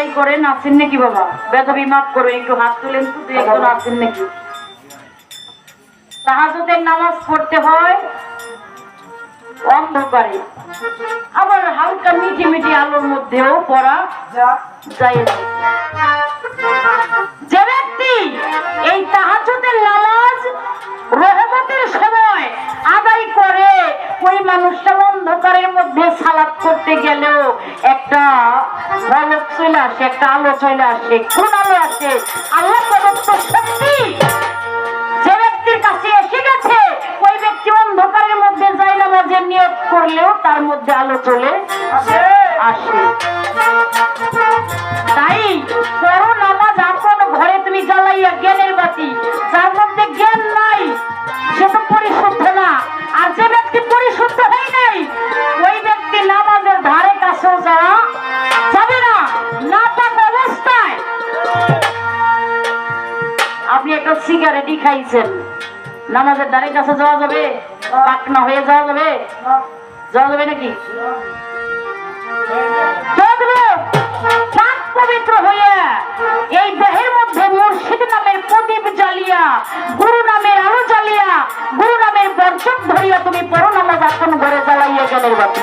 আদায় করেন, আছেন নাকি বাবা? বেদবি মাফ করো, একটু হাত তুলেন তো, দুই একজন আছেন নাকি? তাহাজ্জুদের নামাজ পড়তে হয় অন্ধকারে, আবার হালকা মিটি মিটি আলোর মধ্যেও পড়া যায়। যে ব্যক্তি এই তাহাজ্জুদের নামাজ রহমতের সময় আদায় করে, ওই মানুষটা অন্ধকারের মধ্যে সালাত করতে গেলেও একটা ঝলক চলে আসে, একটা আলো চলে আসে, কোন আলো আসে? আল্লাহ প্রদত্ত শক্তি যে ব্যক্তির কাছে এসে গেছে, ওই ব্যক্তি অন্ধকারের মধ্যে যায় নামাজের নিয়ত করলেও তার মধ্যে আলো চলে আসে। তাই পড়ো নামাজ আপন ঘরে তুমি জ্বালাইয়া জ্ঞানের বাতি। যার মধ্যে জ্ঞান নাই সে তো পরিশুদ্ধ না, আর যে ব্যক্তি পরিশুদ্ধ হয় নাই ওই ব্যক্তি নামাজের ধারে কাছেও যাওয়া যাবে না। নাপাক অবস্থায় আপনি একটা সিগারেটই খাইছেন, নামাজের ধারে কাছে যাওয়া যাবে? পাকনা হয়ে যাওয়া যাবে? যাওয়া যাবে নাকি? পবিত্র হয়ে এই দেহের মধ্যে মুর্শিদ নামের প্রদীপ জ্বালিয়া, গুরু নামের আলো জ্বালিয়া, গুরু নামের বর্ষক ধরিয়া তুমি পড়ো নামাজ আপন ঘরে জ্বালাইয়া জ্ঞানের বাতি।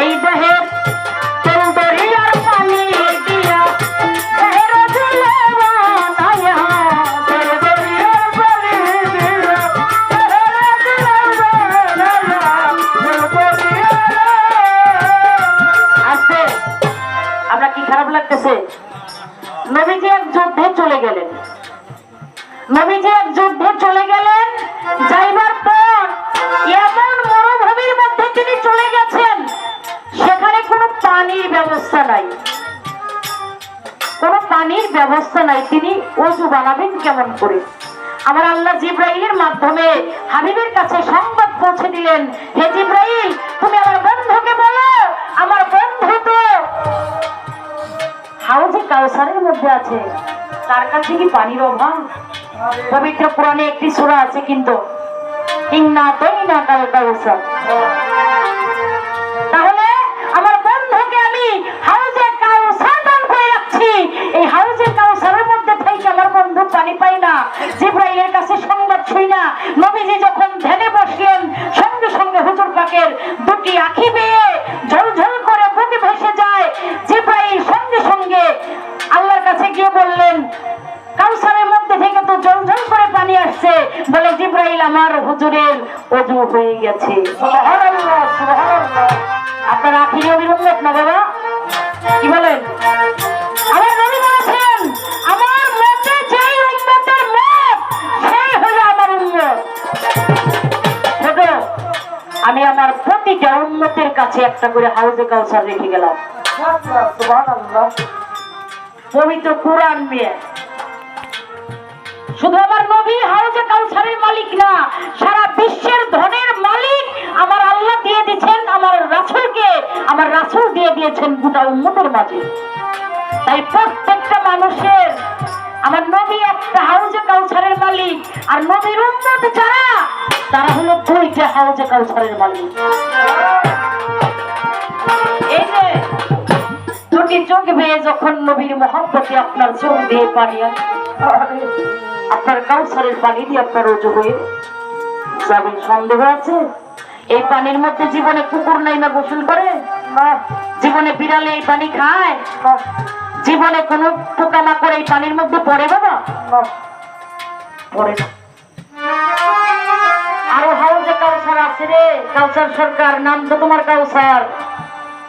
এই দেহের তেল দরিয়ার পানি দিয়া দেহের ঝুলে বানায়া, তেল দরিয়ার পানি দিয়া দেহের ঝুলে বানায়া। আস্তে আমরা কি খারাপ লাগতেছে? নবীজি এক যুদ্ধে চলে গেলেন, নবীজি এক যুদ্ধে চলে গেলেন, যাইবার পর এমন মরুভূমির মধ্যে তিনি চলে গেছেন, সেখানে কোনো পানির ব্যবস্থা নাই, কোনো পানির ব্যবস্থা নাই। তিনি ওযু বানাবেন কেমন করে? আমার আল্লাহ জিবরাইলের মাধ্যমে হাবিবের কাছে সংবাদ পৌঁছে দিলেন, হে জিবরাইল, তুমি আমার বন্ধুকে বলো, আমার বন্ধু তো হাউজে কাউসারের মধ্যে আছে, তার কাছে কি পানির অভাব? পবিত্র কোরআনে একটি সূরা আছে কিন্তু, ইন্না তাইনা কাল কাউসার। তাহলে আমার বন্ধুকে আমি হাউজে কাউসার দান করে রাখছি, এই হাউজে কাউসারের মধ্যে থেকে আমার বন্ধু পানি পাই না। জিবরাইলের কাছে সংবাদ শুই না, নবীজি যখন ধ্যানে বসলেন, সঙ্গে সঙ্গে হুজুর পাকের দুটি আঁখি বেয়ে ঝলঝল করে বুকে ভেসে যায়। জিবরাইল সঙ্গে সঙ্গে আল্লাহর কাছে গিয়ে বললেন, কাউসারের মধ্যে থেকে তো ঝলঝল করে পানি আসছে, বলে জিবরাইল আমার হুজুরের ওযু হয়ে গেছে। সুবহানাল্লাহ, সুবহানাল্লাহ। আপনার আখিরি নবীর উম্মত না বাবা? কি বলেন? আমার নবী বলেছেন, আমার মতে যেই উম্মতের মত সেই হলো আমার উম্মত। দেখো, আমি আমার প্রতিটা উম্মতের কাছে একটা করে হাউজে কাউসার রেখে গেলাম। সুবহানাল্লাহ। পবিত্র কোরআন দিয়ে শুধু আমার নবী হাউজে কাউসারের মালিক না, সারা বিশ্বের ধনের মালিক আমার আল্লাহ দিয়ে দিয়েছেন আমার রাসূলকে, আমার রাসূল দিয়ে দিয়েছেন গোটা উম্মতের মাঝে। তাই প্রত্যেকটা মানুষের আমার নবী একটা হাউজে কাউসারের মালিক, আর নবীর উম্মত যারা, তারা হলো দুইটা হাউজে কাউসারের মালিক। এই যে দুটি চোখ বেয়ে যখন নবীর মহব্বতে আপনার চোখ দিয়ে পানি আসে, আপনার কাউসারের পানি দিয়ে আপনার ওযু হয়ে যাবেন, সন্দেহ আছে? এই পানির মধ্যে জীবনে কুকুর নাই না গোসল করে? জীবনে বিড়ালে এই পানি খায়? জীবনে কোনো পোকামাকড় এই পানির মধ্যে পড়ে বাবা? পড়ে না। আরো হাউজে কাউসার আছে রে, কাউসার সরকার, নাম তো তোমার কাউসার।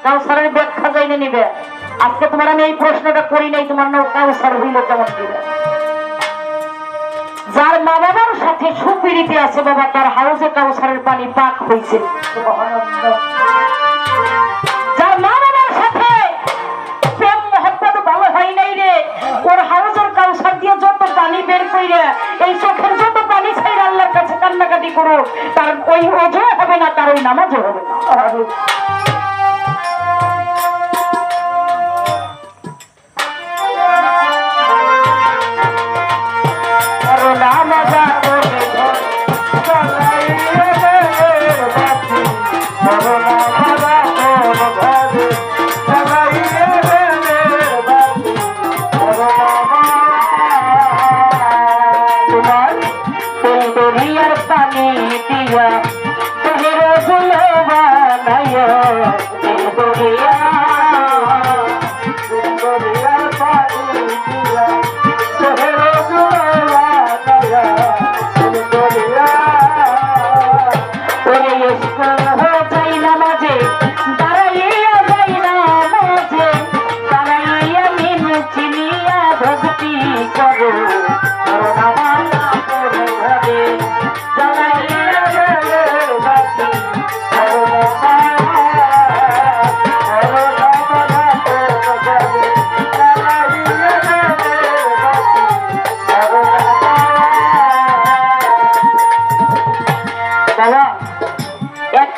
কাউসারের ব্যাখ্যা জেনে নিবে। আজকে তোমার আমি এই প্রশ্নটা করি নাই, তোমার নাম কাউসার হইল কেমন দিবে? যার মা বাবার সাথে সুপিরিতে আছে বাবা, তার হাউজে কাউসারের পানি পাক হয়েছে। যার মা বাবার সাথে প্রেম মহব্বত ভালো হয় নাই রে, ওর হাউজের কাউসার দিয়ে যত পানি বের কইরা এই চোখের যত পানি ছাইরা আল্লাহর কাছে কান্নাকাটি করো, তার নামাজও হবে না।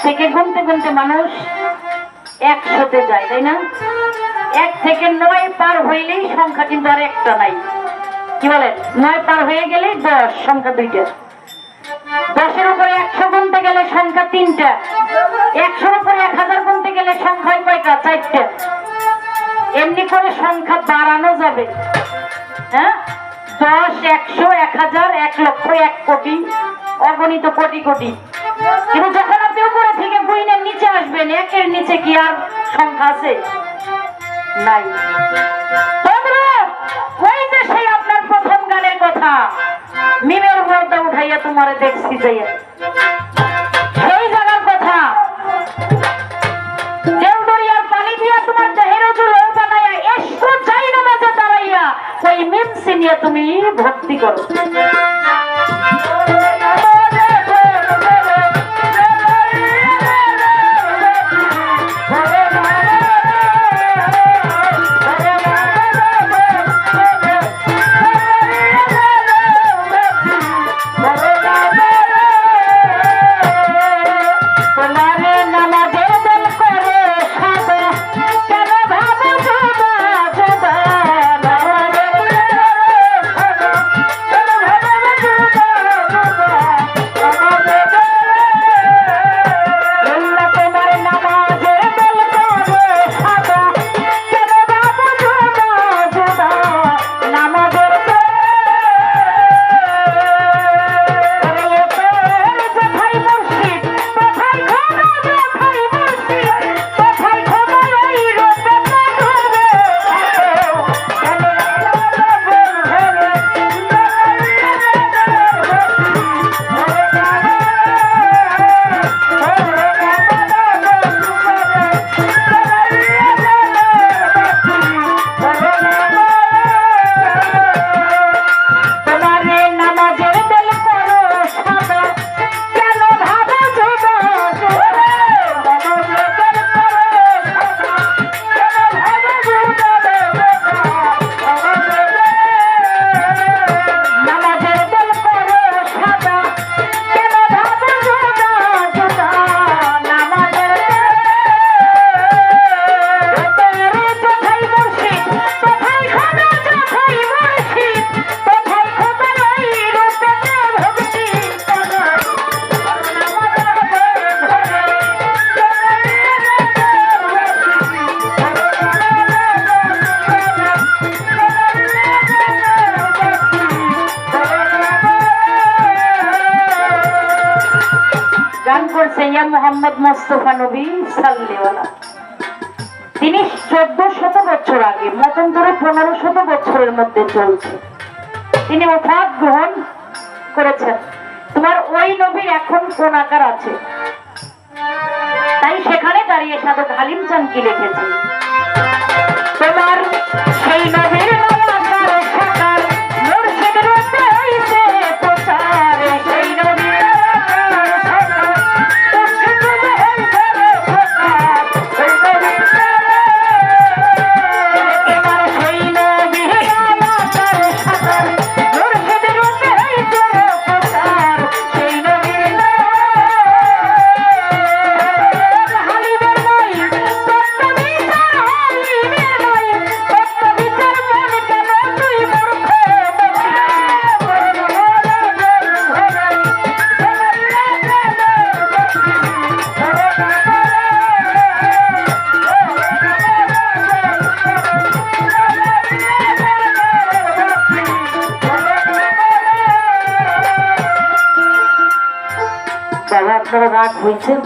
থেকে গুনতে গুনতে মানুষ 100-তে যায়, তাই না? 1 থেকে 9 পার হইলেই সংখ্যা কিন্তু আর একটা নাই। কি বলে? 9 পার হয়ে গেলেই 10, সংখ্যা 2টা। 10-এর উপরে 100 গুনতে গেলে সংখ্যা 3টা। 100-এর উপরে 1000 গুনতে গেলে সংখ্যা কয়টা? 4টা। এমনি করে সংখ্যা বাড়ানো যাবে। হ্যাঁ, 10, 100, 1000, 1 লক্ষ, 1 কোটি, অগণিত কোটি কোটি। কিন্তু যখন আপনি উপরে থেকে গুইনের নিচে আসবেন, 1-এর নিচে কি আর সংখ্যা আছে? নাই। ওই যে সেই আপনার প্রথম গানের কথা, মিমের পর্দা উঠাইয়া তোমারে দেখছি যাইয়া, সেই জায়গার কথা। দেওদরিয়ার পানি দিয়া তোমার দেহের ওজুল বানাইয়া এসো যাই নামাজে দাঁড়াইয়া ওই মিম সিনিয়া তুমি ভক্তি করো। মোহাম্মদ মুস্তাফা নবী সাল্লাল্লাহু, তিনি 1400 বছর আগে, মতান্তরে 1500 বছরের মধ্যে চলছে, তিনি ওফাত গ্রহণ করেছেন। তোমার ওই নবীর এখন কোন আকার আছে? তাই সেখানে দাঁড়িয়ে সাধক হালিম চান কি লিখেছে, তোমার সেই নবীর বাবা আপনারা রাগ হয়েছেন